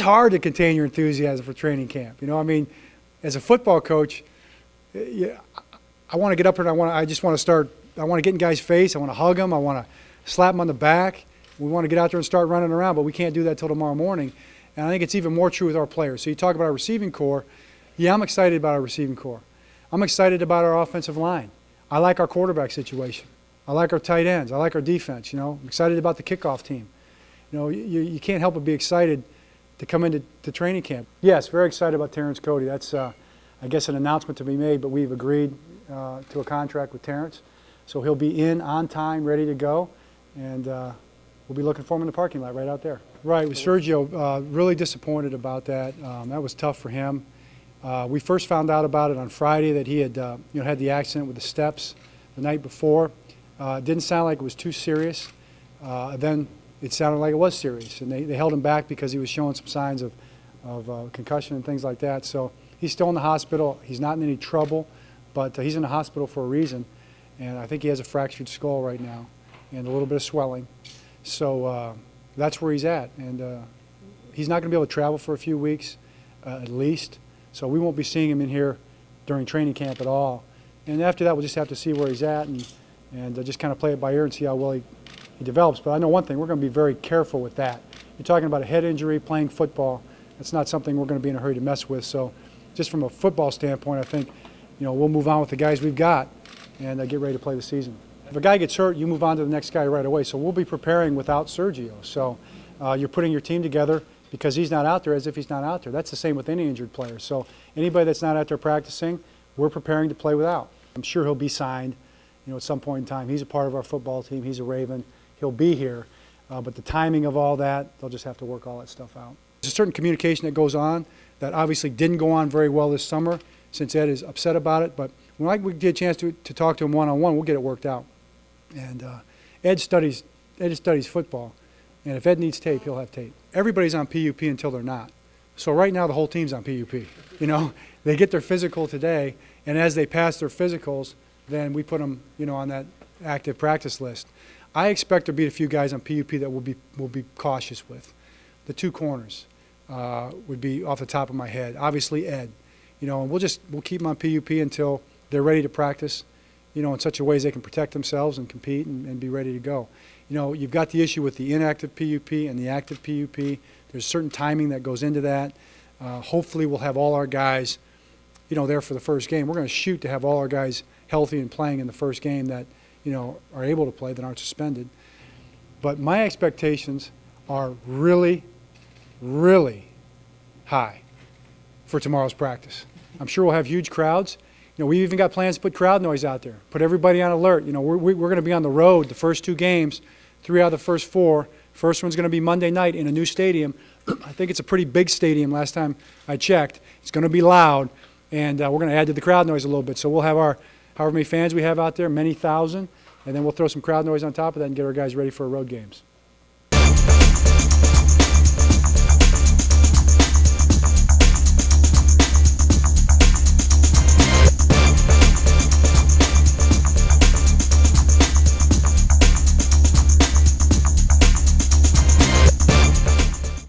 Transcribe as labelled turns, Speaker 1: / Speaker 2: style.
Speaker 1: hard to contain your enthusiasm for training camp. You know, I mean, as a football coach, yeah, I want to get up here and I just want to start. I want to get in guys' face. I want to hug them. I want to slap them on the back. We want to get out there and start running around, but we can't do that till tomorrow morning. And I think it's even more true with our players. So you talk about our receiving core. Yeah, I'm excited about our receiving core. I'm excited about our offensive line. I like our quarterback situation. I like our tight ends. I like our defense. You know, I'm excited about the kickoff team. You know, you can't help but be excited to come into training camp. Yes, very excited about Terrence Cody. That's, I guess, an announcement to be made, but we've agreed to a contract with Terrence. So he'll be in on time, ready to go, and we'll be looking for him in the parking lot right out there. Right, with Sergio, really disappointed about that. That was tough for him. We first found out about it on Friday that he had, had the accident with the steps the night before. It didn't sound like it was too serious. Then it sounded like it was serious, and they held him back because he was showing some signs of concussion and things like that. So he's still in the hospital. He's not in any trouble, but he's in the hospital for a reason. And I think he has a fractured skull right now and a little bit of swelling. So that's where he's at. And he's not going to be able to travel for a few weeks at least. So we won't be seeing him in here during training camp at all. And after that, we'll just have to see where he's at and just kind of play it by ear and see how well he develops. But I know one thing, we're going to be very careful with that. You're talking about a head injury, playing football. That's not something we're going to be in a hurry to mess with. So just from a football standpoint, I think we'll move on with the guys we've got and get ready to play the season. If a guy gets hurt, you move on to the next guy right away. So we'll be preparing without Sergio. So you're putting your team together because he's not out there as if he's not out there. That's the same with any injured player. So anybody that's not out there practicing, we're preparing to play without. I'm sure he'll be signed, at some point in time. He's a part of our football team. He's a Raven. He'll be here. But the timing of all that, they'll just have to work all that stuff out. There's a certain communication that goes on that obviously didn't go on very well this summer since Ed is upset about it. But when we get a chance to talk to him one-on-one, we'll get it worked out. And Ed studies football. And if Ed needs tape, he'll have tape. Everybody's on PUP until they're not. So right now the whole team's on PUP. They get their physical today, and as they pass their physicals, then we put them, on that active practice list. I expect there to be a few guys on PUP that we'll be cautious with. The two corners would be off the top of my head. Obviously Ed, and we'll keep them on PUP until they're ready to practice, in such a way as they can protect themselves and compete and be ready to go. You've got the issue with the inactive PUP and the active PUP. There's certain timing that goes into that. Hopefully we'll have all our guys, there for the first game. We're going to shoot to have all our guys healthy and playing in the first game that, are able to play, that aren't suspended. But my expectations are really, really high for tomorrow's practice. I'm sure we'll have huge crowds. We've even got plans to put crowd noise out there, put everybody on alert. We're going to be on the road the first two games, 3 out of the first 4. First one's going to be Monday night in a new stadium. I think it's a pretty big stadium last time I checked. It's going to be loud, and we're going to add to the crowd noise a little bit. So we'll have our however many fans we have out there, many thousand, and then we'll throw some crowd noise on top of that and get our guys ready for road games.